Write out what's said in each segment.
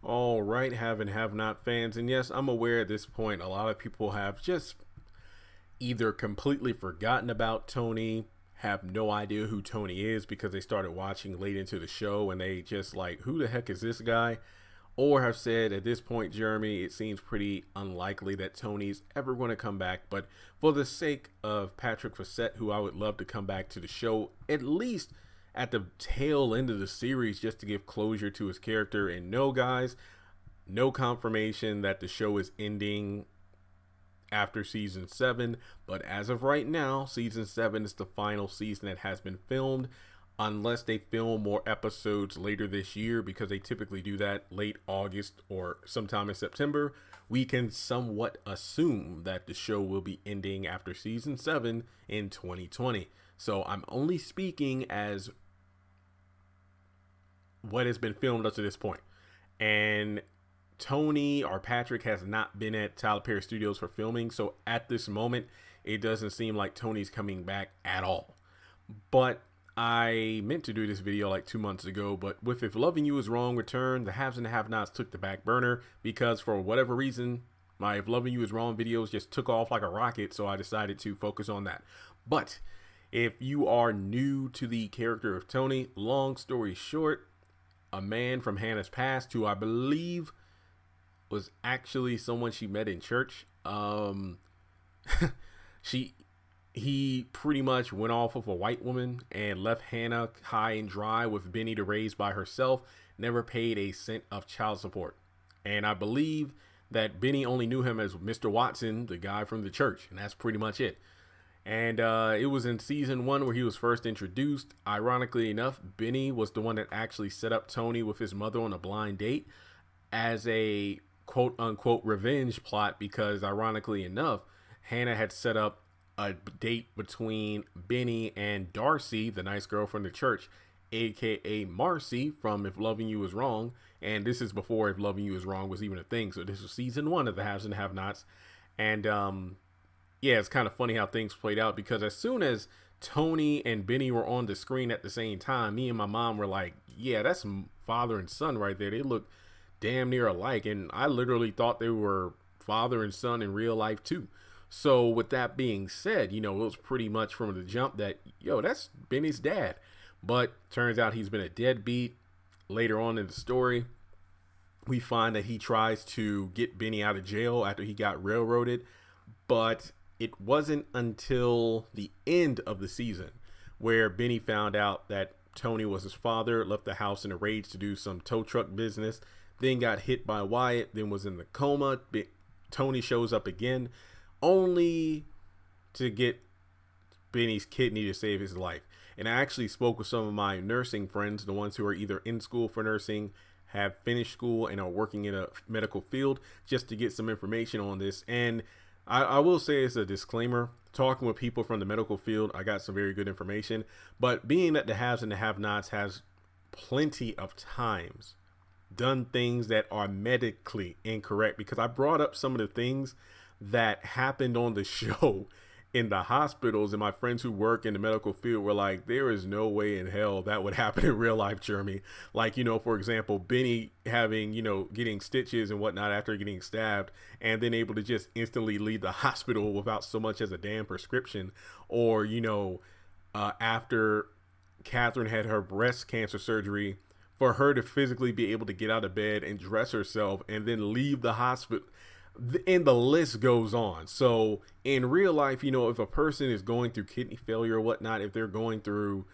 All right, have and have not fans. And yes, I'm aware at this point a lot of people have just either completely forgotten about Tony, have no idea who Tony is because they started watching late into the show and they just like, who the heck is this guy? Or have said at this point, Jeremy, it seems pretty unlikely that Tony's ever going to come back. But for the sake of Patrick Fassett, who I would love to come back to the show, at least at the tail end of the series, just to give closure to his character. And no, guys, no confirmation that the show is ending after season 7, but as of right now, season 7 is the final season that has been filmed, unless they film more episodes later this year, because they typically do that late August or sometime in September. We can somewhat assume that the show will be ending after season 7 in 2020. So I'm only speaking as what has been filmed up to this point. And Tony or Patrick has not been at Tyler Perry Studios for filming, so at this moment, it doesn't seem like Tony's coming back at all. But I meant to do this video like 2 months ago, but with If Loving You Is Wrong return, the haves and the have-nots took the back burner because for whatever reason, my If Loving You Is Wrong videos just took off like a rocket, so I decided to focus on that. But if you are new to the character of Tony, long story short, a man from Hannah's past who I believe was actually someone she met in church. He pretty much went off of a white woman and left Hannah high and dry with Benny to raise by herself, never paid a cent of child support. And I believe that Benny only knew him as Mr. Watson, the guy from the church, and that's pretty much it. And it was in season 1 where he was first introduced. Ironically enough, Benny was the one that actually set up Tony with his mother on a blind date as a quote unquote revenge plot, because ironically enough, Hannah had set up a date between Benny and Darcy, the nice girl from the church, aka Marcy from If Loving You Is Wrong. And this is before If Loving You Is Wrong was even a thing. So this was season 1 of the Haves and Have-Nots. And yeah, it's kind of funny how things played out, because as soon as Tony and Benny were on the screen at the same time, me and my mom were like, yeah, that's father and son right there. They look damn near alike. And I literally thought they were father and son in real life too. So with that being said, you know, it was pretty much from the jump that, yo, that's Benny's dad. But turns out he's been a deadbeat. Later on in the story, we find that he tries to get Benny out of jail after he got railroaded. But it wasn't until the end of the season where Benny found out that Tony was his father, left the house in a rage to do some tow truck business, then got hit by Wyatt, then was in the coma. Tony shows up again, only to get Benny's kidney to save his life. And I actually spoke with some of my nursing friends, the ones who are either in school for nursing, have finished school, and are working in a medical field, just to get some information on this. And I will say, as a disclaimer, talking with people from the medical field, I got some very good information. But being that the haves and the have-nots has plenty of times done things that are medically incorrect, because I brought up some of the things that happened on the show in the hospitals, and my friends who work in the medical field were like, there is no way in hell that would happen in real life, Jeremy. Like, you know, for example, Benny having, you know, getting stitches and whatnot after getting stabbed, and then able to just instantly leave the hospital without so much as a damn prescription. Or, you know, after Catherine had her breast cancer surgery, for her to physically be able to get out of bed and dress herself and then leave the hospital. And the list goes on. So in real life, you know, if a person is going through kidney failure or whatnot, if they're going through,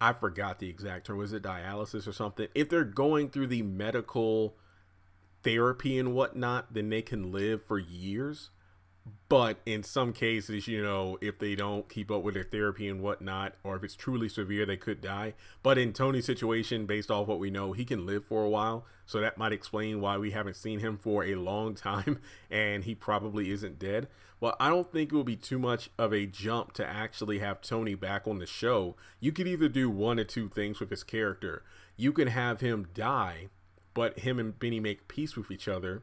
I forgot the exact term, was it dialysis or something? If they're going through the medical therapy and whatnot, then they can live for years. But in some cases, you know, if they don't keep up with their therapy and whatnot, or if it's truly severe, they could die. But in Tony's situation, based off what we know, he can live for a while. So that might explain why we haven't seen him for a long time, and he probably isn't dead. Well, I don't think it will be too much of a jump to actually have Tony back on the show. You could either do one or two things with his character. You can have him die, but him and Benny make peace with each other.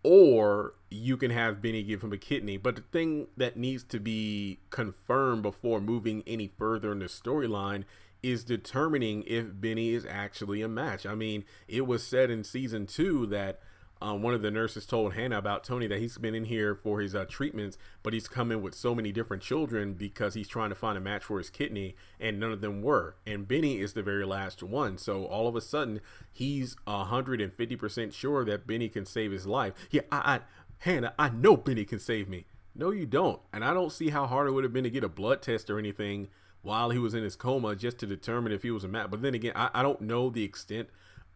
Or you can have Benny give him a kidney. But the thing that needs to be confirmed before moving any further in the storyline is determining if Benny is actually a match. I mean, it was said in season 2 that one of the nurses told Hannah about Tony that he's been in here for his treatments, but he's come in with so many different children because he's trying to find a match for his kidney, and none of them were. And Benny is the very last one. So all of a sudden, he's 150% sure that Benny can save his life. Yeah, Hannah, I know Benny can save me. No, you don't. And I don't see how hard it would have been to get a blood test or anything while he was in his coma just to determine if he was a match. But then again, I don't know the extent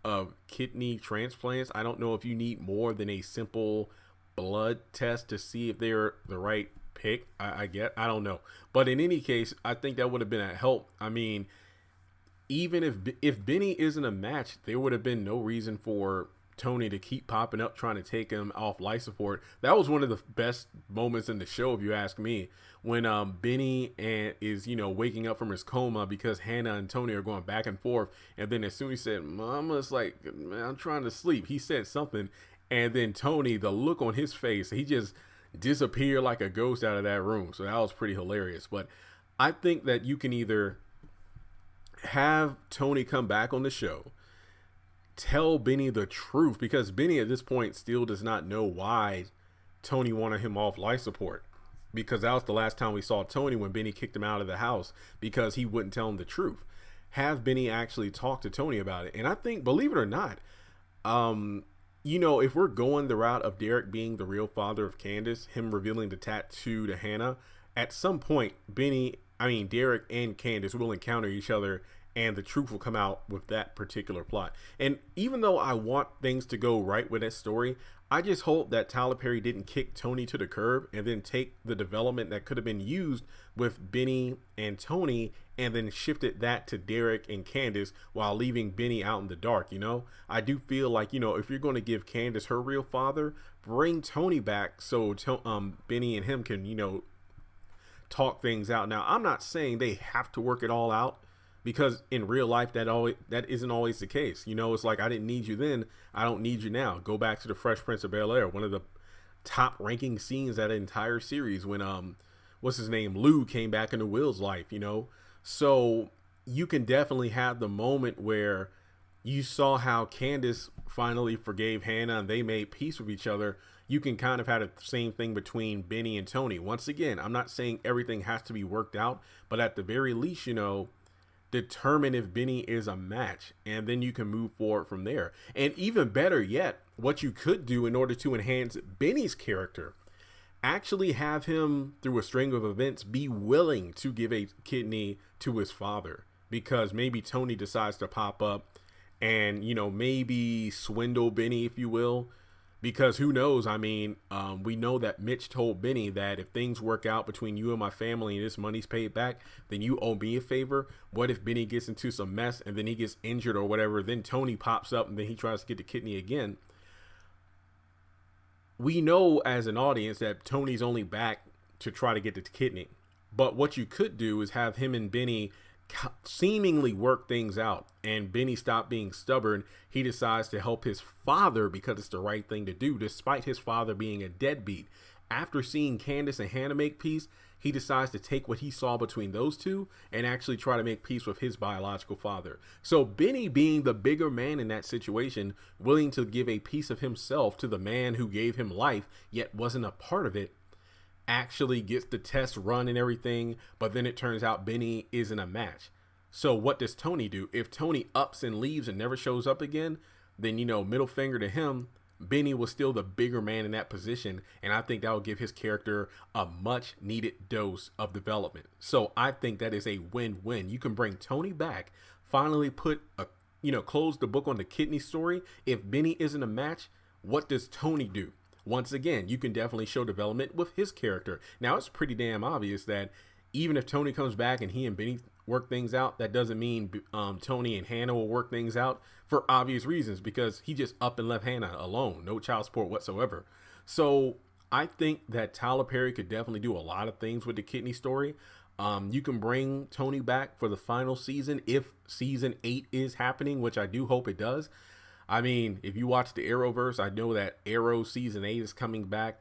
of kidney transplants. I don't know if you need more than a simple blood test to see if they're the right pick. I don't know. But in any case, I think that would have been a help. I mean, even if Benny isn't a match, there would have been no reason for Tony to keep popping up trying to take him off life support. That was one of the best moments in the show, if you ask me, when Benny is waking up from his coma because Hannah and Tony are going back and forth, and then as soon as he said Mama's like, man, I'm trying to sleep, he said something, and then Tony, the look on his face, he just disappeared like a ghost out of that room. So that was pretty hilarious. But I think that you can either have Tony come back on the show, tell Benny the truth, because Benny at this point still does not know why Tony wanted him off life support, because that was the last time we saw Tony, when Benny kicked him out of the house because he wouldn't tell him the truth. Have Benny actually talk to Tony about it. And I think, believe it or not, if we're going the route of Derek being the real father of Candace, him revealing the tattoo to Hannah, at some point Derek and Candace will encounter each other, and the truth will come out with that particular plot. And even though I want things to go right with that story, I just hope that Tyler Perry didn't kick Tony to the curb and then take the development that could have been used with Benny and Tony and then shifted that to Derek and Candace while leaving Benny out in the dark. I do feel like, if you're going to give Candace her real father, bring Tony back so Benny and him can, talk things out. Now, I'm not saying they have to work it all out, because in real life that isn't always the case. It's like, I didn't need you then, I don't need you now. Go back to the Fresh Prince of Bel-Air, one of the top ranking scenes that entire series, when what's his name, Lou, came back into Will's life. So you can definitely have the moment where you saw how Candace finally forgave Hannah and they made peace with each other. You can kind of have the same thing between Benny and Tony. Once again, I'm not saying everything has to be worked out, but at the very least, determine if Benny is a match, and then you can move forward from there. And even better yet, what you could do in order to enhance Benny's character, actually have him, through a string of events, be willing to give a kidney to his father, because maybe Tony decides to pop up and maybe swindle Benny, if you will. Because who knows? We know that Mitch told Benny that if things work out between you and my family and this money's paid back, then you owe me a favor. What if Benny gets into some mess and then he gets injured or whatever? Then Tony pops up and then he tries to get the kidney again. We know as an audience that Tony's only back to try to get the kidney. But what you could do is have him and Benny seemingly work things out, and Benny stopped being stubborn. He decides to help his father because it's the right thing to do, despite his father being a deadbeat. After seeing Candace and Hannah make peace, he decides to take what he saw between those two and actually try to make peace with his biological father. So Benny, being the bigger man in that situation, willing to give a piece of himself to the man who gave him life yet wasn't a part of it, actually gets the test run and everything, but then it turns out Benny isn't a match. So what does Tony do? If Tony ups and leaves and never shows up again, then middle finger to him. Benny was still the bigger man in that position, and I think that will give his character a much needed dose of development. So I think that is a win-win. You can bring Tony back, finally put close the book on the kidney story. If Benny isn't a match, what does Tony do? Once again, you can definitely show development with his character. Now, it's pretty damn obvious that even if Tony comes back and he and Benny work things out, that doesn't mean Tony and Hannah will work things out, for obvious reasons, because he just up and left Hannah alone. No child support whatsoever. So I think that Tyler Perry could definitely do a lot of things with the kidney story. You can bring Tony back for the final season if season 8 is happening, which I do hope it does. If you watch the Arrowverse, I know that Arrow season 8 is coming back,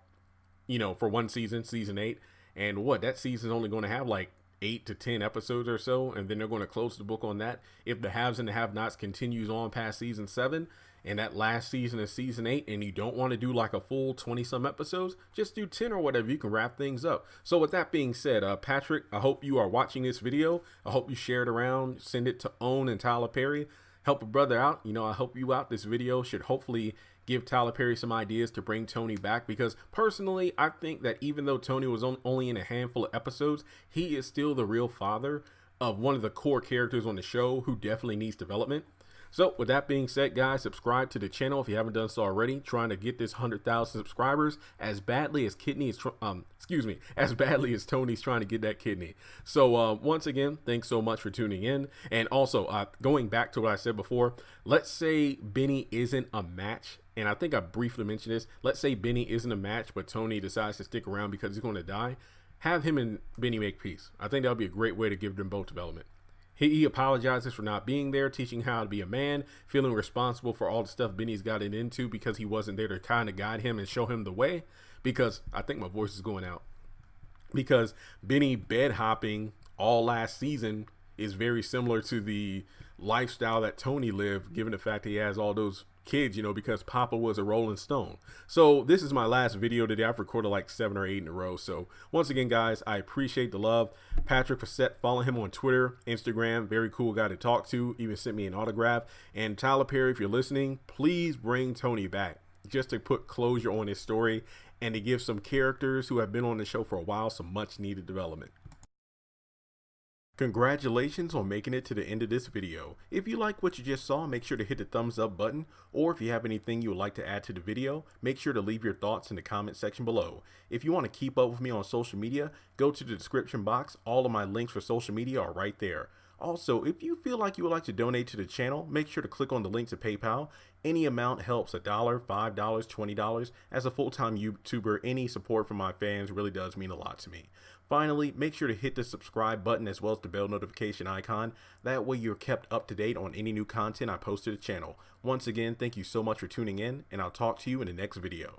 for one season, season 8. And that season's only going to have like 8 to 10 episodes or so, and then they're going to close the book on that. If the haves and the have-nots continues on past season 7 and that last season is season 8, and you don't want to do like a full 20 some episodes, just do 10 or whatever. You can wrap things up. So with that being said, Patrick, I hope you are watching this video. I hope you share it around, send it to Own and Tyler Perry, help a brother out. You know, I help you out. This video should hopefully give Tyler Perry some ideas to bring Tony back, because personally, I think that even though Tony was only in a handful of episodes, he is still the real father of one of the core characters on the show who definitely needs development. So with that being said, guys, subscribe to the channel if you haven't done so already. Trying to get this 100,000 subscribers as badly as as badly as Tony's trying to get that kidney. So once again, thanks so much for tuning in. And also going back to what I said before, let's say Benny isn't a match. And I think I briefly mentioned this. Let's say Benny isn't a match, but Tony decides to stick around because he's going to die. Have him and Benny make peace. I think that would be a great way to give them both development. He apologizes for not being there, teaching how to be a man, feeling responsible for all the stuff Benny's gotten into because he wasn't there to kind of guide him and show him the way. Because I think my voice is going out. Because Benny bed hopping all last season is very similar to the lifestyle that Tony lived, given the fact that he has all those kids, you know, because Papa was a Rolling Stone. So this is my last video today. I've recorded like 7 or 8 in a row. So once again, guys, I appreciate the love. Patrick Facette, follow him on Twitter, Instagram, very cool guy to talk to, even sent me an autograph. And Tyler Perry, if you're listening, please bring Tony back just to put closure on his story and to give some characters who have been on the show for a while some much needed development. Congratulations on making it to the end of this video. If you like what you just saw, make sure to hit the thumbs up button, or if you have anything you would like to add to the video, make sure to leave your thoughts in the comment section below. If you want to keep up with me on social media, go to the description box. All of my links for social media are right there. Also, if you feel like you would like to donate to the channel, make sure to click on the link to PayPal. Any amount helps. $1, $5, $20. As a full-time YouTuber, any support from my fans really does mean a lot to me. Finally, make sure to hit the subscribe button as well as the bell notification icon. That way you're kept up to date on any new content I post to the channel. Once again, thank you so much for tuning in, and I'll talk to you in the next video.